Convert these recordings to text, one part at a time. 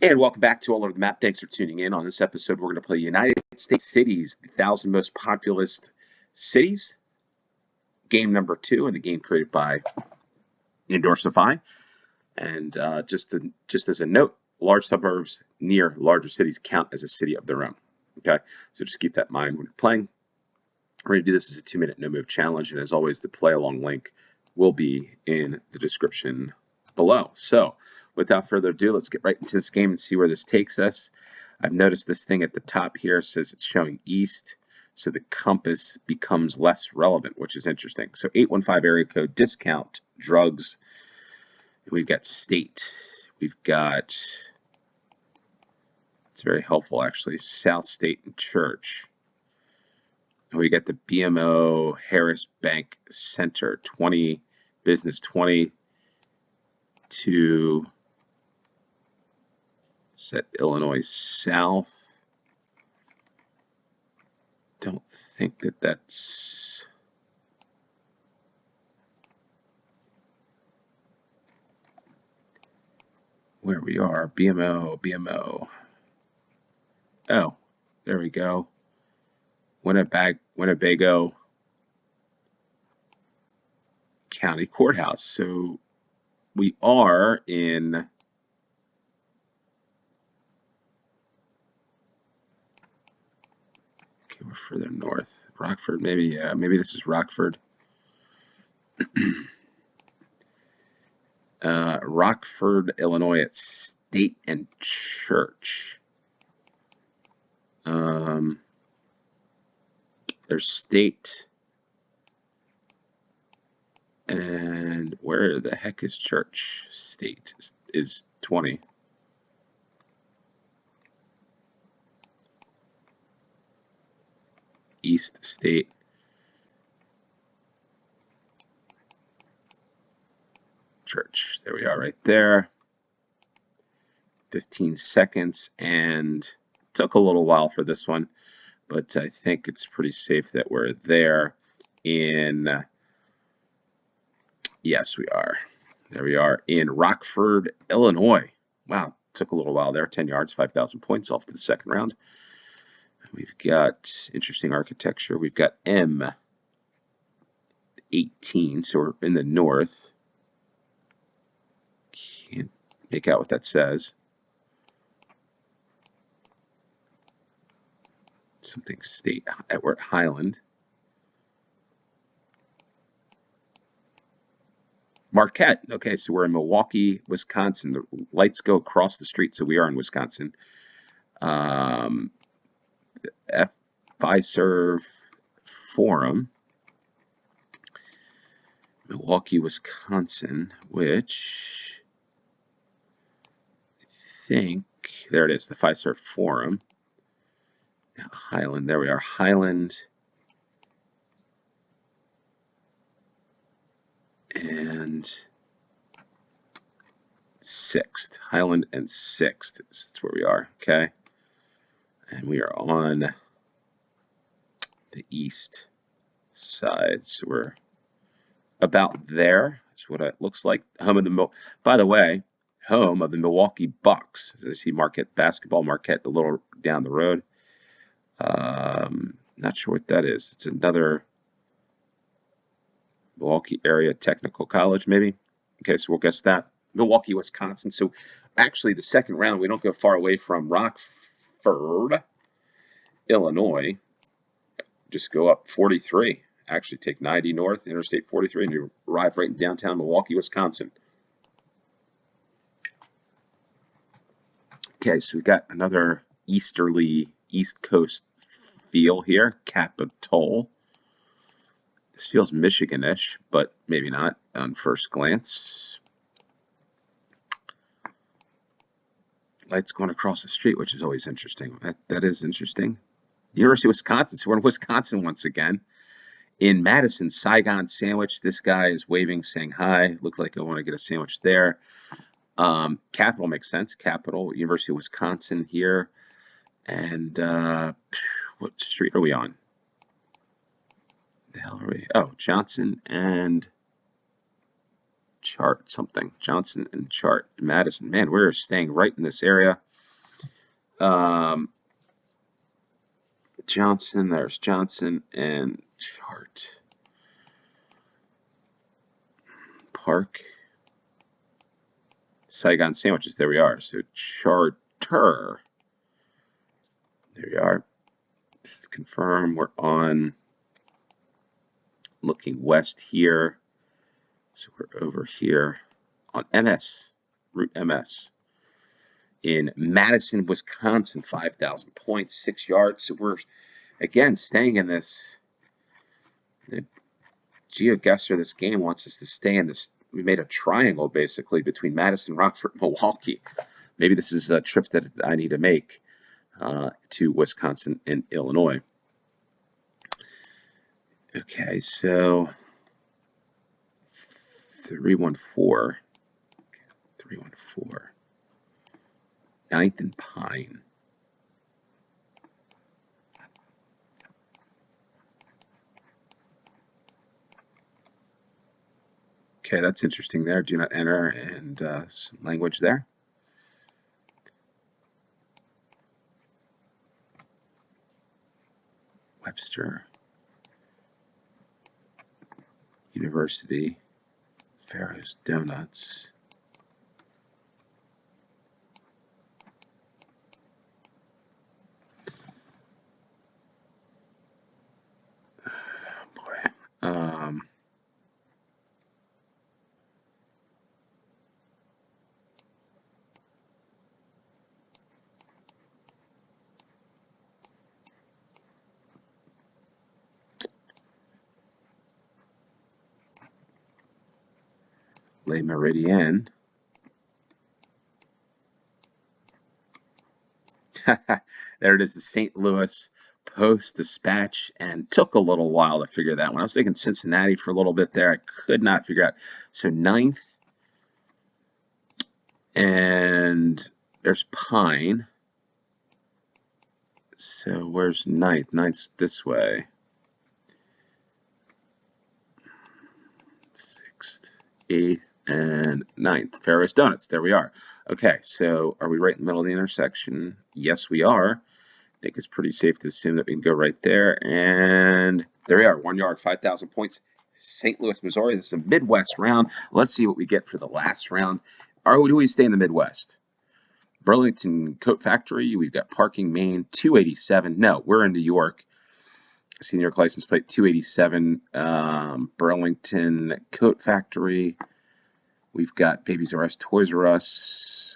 And welcome back to All Over the Map. Thanks for tuning in. On this episode, we're going to play United States Cities, the 1,000 Most Populous Cities. Game number 2, and the game created by Indorsify. And just as a note, large suburbs near larger cities count as a city of their own. Okay, so just keep that in mind when you're playing. We're going to do this as a 2-minute no-move challenge, and as always, the play-along link will be in the description below. So, without further ado, let's get right into this game and see where this takes us. I've noticed this thing at the top here says it's showing east, so the compass becomes less relevant, which is interesting. So 815 area code, discount, drugs. We've got state. We've got, it's very helpful actually, South State and Church. And we got the BMO Harris Bank Center, 20, business 20 to set Illinois South. Don't think that that's where we are. BMO. Oh, there we go. Winnebago County Courthouse. So we are in we're further north. Rockford, maybe. Yeah, maybe this is Rockford. Rockford, Illinois, at State and Church. There's State. And where the heck is Church? State is 20. East State. Church. There we are right there. 15 seconds, and took a little while for this one, but I think it's pretty safe that we're there in, yes, we are. There we are in Rockford, Illinois. Wow, took a little while there. 10 yards, 5,000 points off to the second round. We've got interesting architecture. We've got M18, so we're in the north. Can't make out what that says. Something state. We're at Highland. Marquette. Okay, so we're in Milwaukee, Wisconsin. The lights go across the street, so we are in Wisconsin. Fiserv Forum, Milwaukee, Wisconsin, which I think, there it is, the Fiserv Forum. Highland, there we are, Highland. And 6th, Highland and 6th, that's where we are, okay? And we are on the east side, so we're about there. That's what it looks like. Home of the, by the way, home of the Milwaukee Bucks. So I see basketball Marquette a little down the road. Not sure what that is. It's another Milwaukee area technical college, maybe. Okay, so we'll guess that. Milwaukee, Wisconsin. So actually, the second round, we don't go far away from Rockford, Illinois. Just go up 43. Actually, take 90 north, Interstate 43, and you arrive right in downtown Milwaukee, Wisconsin. Okay, so we got another easterly East Coast feel here. Capitol. This feels Michigan-ish, but maybe not on first glance. Lights going across the street, which is always interesting. That is interesting. University of Wisconsin. So we're in Wisconsin once again. In Madison, Saigon sandwich. This guy is waving, saying hi. Looks like I want to get a sandwich there. Capital makes sense. Capital, University of Wisconsin here. And what street are we on? The hell are we? Oh, Johnson and Chart something. Johnson and Chart. Madison. Man, we're staying right in this area. Johnson, there's Johnson, and Chart. Park. Saigon Sandwiches, there we are. So Charter. There we are. Just to confirm, we're on looking west here. So we're over here on MS, Route MS. In Madison, Wisconsin, 5,000 points, 6 yards. So we're, again, staying in this. The Geoguessr, this game wants us to stay in this. We made a triangle, basically, between Madison, Rockford, Milwaukee. Maybe this is a trip that I need to make to Wisconsin and Illinois. Okay, so 314. 314. 9th and Pine. Okay, that's interesting there. Do not enter, and some language there. Webster University, Pharaoh's Donuts. Oh boy. Le Meridien. There it is, the St. Louis Post-Dispatch, and took a little while to figure that one. I was thinking Cincinnati for a little bit there. I could not figure out. So 9th, and there's Pine. So where's 9th? 9th's this way. 6th, 8th, and 9th. Pharaoh's Donuts. There we are. Okay, so are we right in the middle of the intersection? Yes, we are. I think it's pretty safe to assume that we can go right there. And there we are. 1 yard, 5,000 points. St. Louis, Missouri. This is a Midwest round. Let's see what we get for the last round. Do we stay in the Midwest? Burlington Coat Factory. We've got Parking, Maine, 287. No, we're in New York. See New York license plate 287. Burlington Coat Factory. We've got Babies R Us, Toys R Us.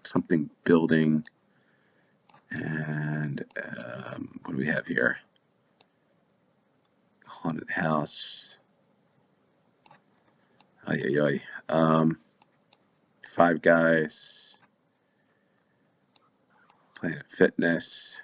Something building. And what do we have here? Haunted house. Five Guys. Planet Fitness.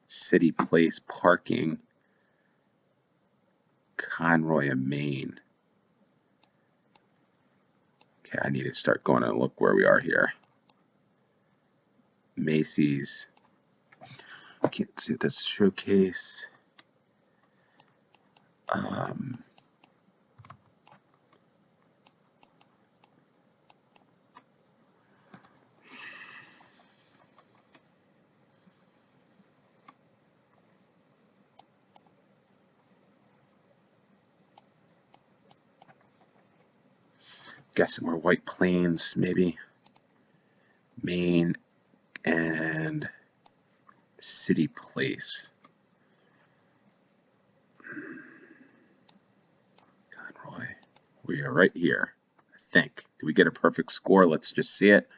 City Place Parking. Conroy and Maine. Okay, I need to start going and look where we are here. Macy's. Can't see this showcase. Guessing we're White Plains, maybe. Maine and City Place. Conroy. We are right here, I think. Do we get a perfect score? Let's just see it.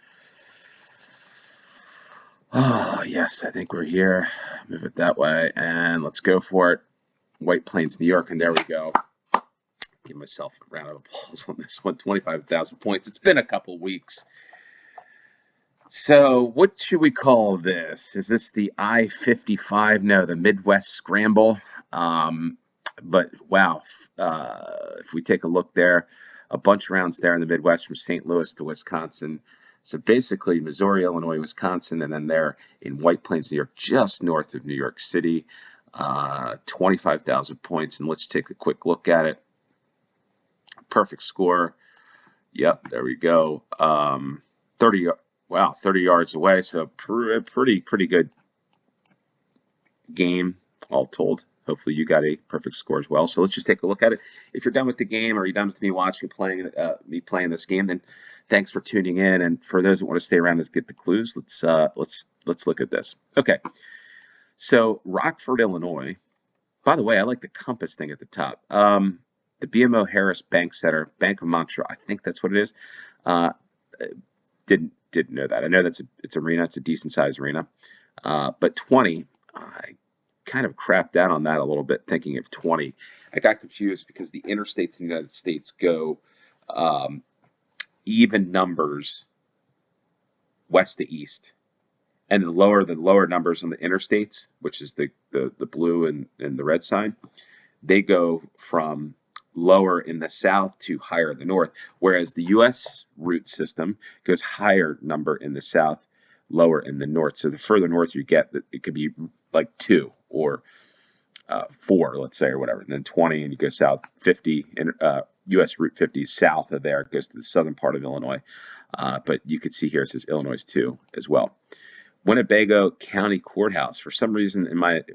Oh, yes, I think we're here. Move it that way, and let's go for it. White Plains, New York, and there we go. Give myself a round of applause on this one. 25,000 points. It's been a couple weeks. So what should we call this? Is this the I-55? No, the Midwest Scramble. But wow, if we take a look there, a bunch of rounds there in the Midwest from St. Louis to Wisconsin. So basically Missouri, Illinois, Wisconsin, and then there in White Plains, New York, just north of New York City. 25,000 points. And let's take a quick look at it. Perfect score. Yep, there we go. 30, wow, 30 yards away. So pretty good game, all told. Hopefully you got a perfect score as well. So let's just take a look at it. If you're done with the game, or you're done with me watching me playing this game, then thanks for tuning in. And for those that want to stay around and get the clues, let's look at this. Okay, so Rockford, Illinois. By the way, I like the compass thing at the top. The BMO Harris Bank Center, Bank of Montreal. I think that's what it is. Uh, didn't know that. I know it's arena. It's a decent sized arena. But 20, I kind of crapped out on that a little bit, thinking of 20. I got confused because the interstates in the United States go even numbers west to east, and the lower numbers on the interstates, which is the blue and the red sign, they go from lower in the south to higher in the north, whereas the U.S. route system goes higher number in the south, lower in the north. So the further north you get, it could be like 2 or 4, let's say, or whatever, and then 20, and you go south. 50, and U.S. Route 50 south of there, it goes to the southern part of Illinois. But you could see here it says Illinois 2 as well. Winnebago County Courthouse. For some reason,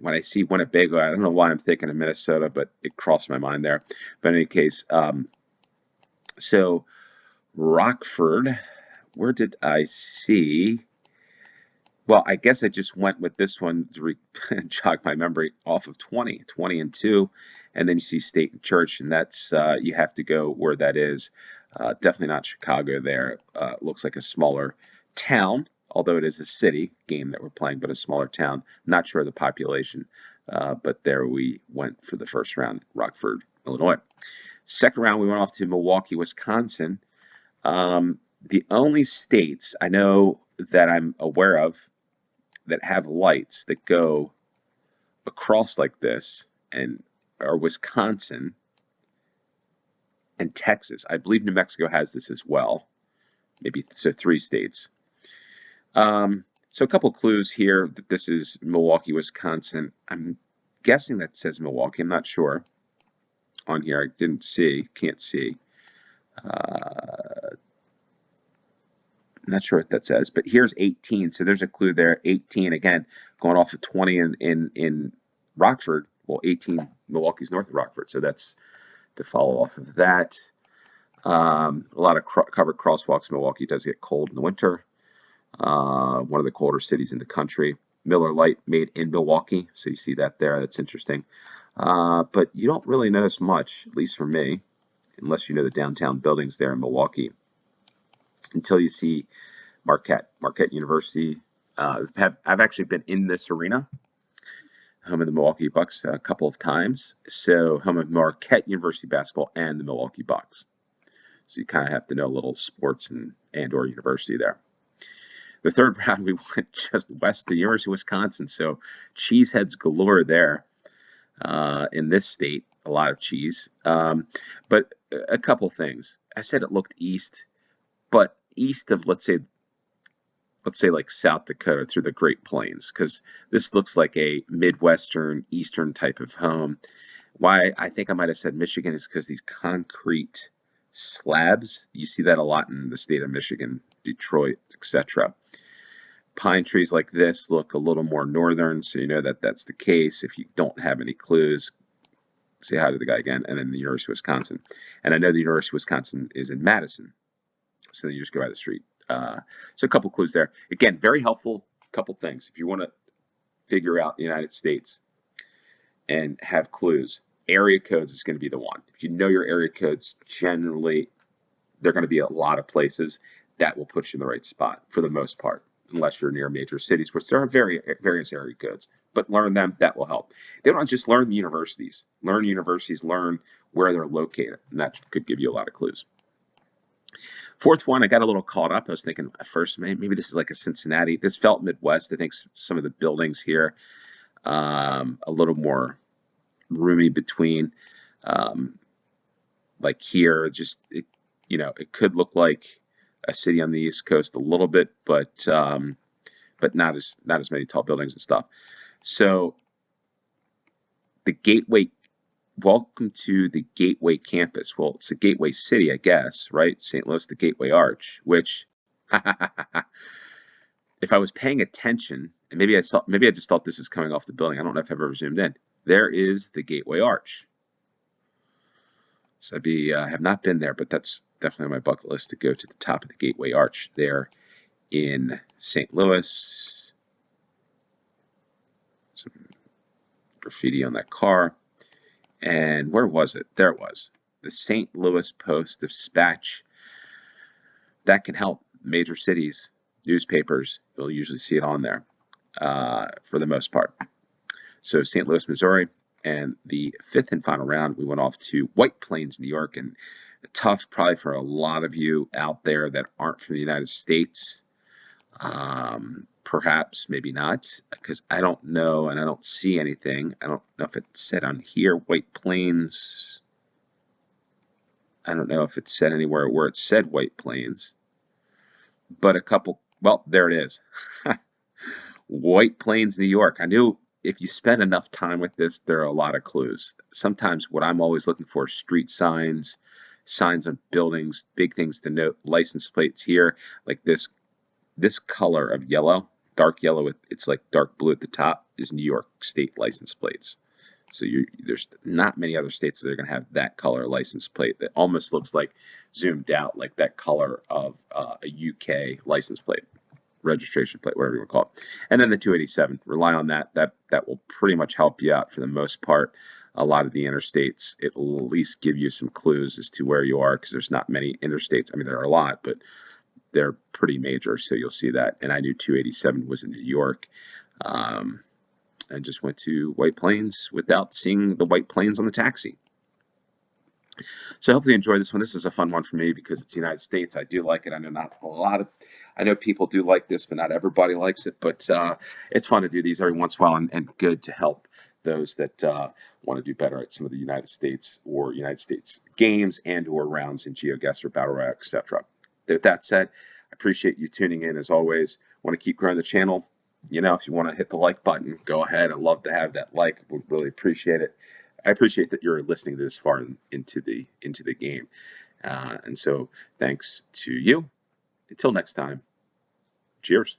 when I see Winnebago, I don't know why I'm thinking of Minnesota, but it crossed my mind there. But in any case, so Rockford, where did I see? Well, I guess I just went with this one to jog my memory off of 20 and 2, and then you see State and Church, and that's you have to go where that is. Definitely not Chicago there. Looks like a smaller town, although it is a city game that we're playing, but a smaller town. Not sure of the population, but there we went for the first round, Rockford, Illinois. Second round, we went off to Milwaukee, Wisconsin. The only states I know that I'm aware of that have lights that go across like this and are Wisconsin and Texas. I believe New Mexico has this as well. Maybe so 3 states. So a couple clues here that this is Milwaukee, Wisconsin. I'm guessing that says Milwaukee. I'm not sure. On here, I can't see. Not sure what that says, but here's 18. So there's a clue there. 18 again, going off of 20 in Rockford. Well, 18 Milwaukee's north of Rockford, so that's to follow off of that. A lot of covered crosswalks. Milwaukee does get cold in the winter. One of the colder cities in the country. Miller Lite made in Milwaukee, so you see that there. That's interesting. But you don't really notice much, at least for me, unless you know the downtown buildings there in Milwaukee, until you see Marquette University. I've actually been in this arena, home of the Milwaukee Bucks, a couple of times. So home of Marquette University basketball and the Milwaukee Bucks. So you kind of have to know a little sports and or university there. The third round, we went just west of the University of Wisconsin. So cheeseheads galore there in this state. A lot of cheese. But a couple things. I said it looked east, but east of, let's say like South Dakota through the Great Plains, because this looks like a Midwestern, Eastern type of home. Why I think I might have said Michigan is because these concrete slabs, you see that a lot in the state of Michigan, Detroit, etc. Pine trees like this look a little more northern, so you know that that's the case. If you don't have any clues, say hi to the guy again. And then the University of Wisconsin. And I know the University of Wisconsin is in Madison, so you just go by the street. So a couple clues there. Again, very helpful. Couple things. If you want to figure out the United States and have clues, area codes is going to be the one. If you know your area codes, generally they're going to be a lot of places that will put you in the right spot for the most part, unless you're near major cities, which there are various area codes. But learn them, that will help. They don't just learn the universities. Learn universities, learn where they're located, and that could give you a lot of clues. Fourth one, I got a little caught up. I was thinking at first, maybe this is like a Cincinnati. This felt Midwest. I think some of the buildings here, a little more roomy between, like here, just, it could look like a city on the East Coast a little bit, but not as many tall buildings and stuff. So the Gateway welcome to the Gateway campus. Well, it's a gateway city, I guess, right? St. Louis, the Gateway Arch, which if I was paying attention, and maybe I just thought this was coming off the building. I don't know if I've ever zoomed in. There is the Gateway Arch. So I have not been there, but that's definitely on my bucket list to go to the top of the Gateway Arch there in St. Louis. Some graffiti on that car. And where was it? There it was. The St. Louis Post-Dispatch. That can help major cities, newspapers. You'll usually see it on there for the most part. So St. Louis, Missouri. And the fifth and final round, we went off to White Plains, New York. And tough probably for a lot of you out there that aren't from the United States. Perhaps, maybe not, because I don't know and I don't see anything. I don't know if it said on here, White Plains. I don't know if it said anywhere where it said White Plains. But well, there it is. White Plains, New York. I knew if you spend enough time with this, there are a lot of clues. Sometimes what I'm always looking for is street signs, signs on buildings, big things to note, license plates here, like this color of yellow, dark yellow, it's like dark blue at the top, is New York state license plates. So there's not many other states that are going to have that color license plate that almost looks like zoomed out, like that color of a UK license plate, registration plate, whatever you want to call it. And then the 287, rely on that. That will pretty much help you out for the most part. A lot of the interstates, it will at least give you some clues as to where you are, because there's not many interstates. I mean, there are a lot, but they're pretty major, so you'll see that. And I knew 287 was in New York. And just went to White Plains without seeing the White Plains on the taxi. So hopefully you enjoyed this one. This was a fun one for me because it's the United States. I do like it. I know people do like this, but not everybody likes it. But it's fun to do these every once in a while, and good to help those that want to do better at some of the United States or United States games and or rounds in Geoguessr, Battle Royale, etc. With that said, I appreciate you tuning in as always. Want to keep growing the channel? You know, if you want to hit the like button, go ahead. I'd love to have that like. Would really appreciate it. I appreciate that you're listening this far into the game. And so thanks to you. Until next time, cheers.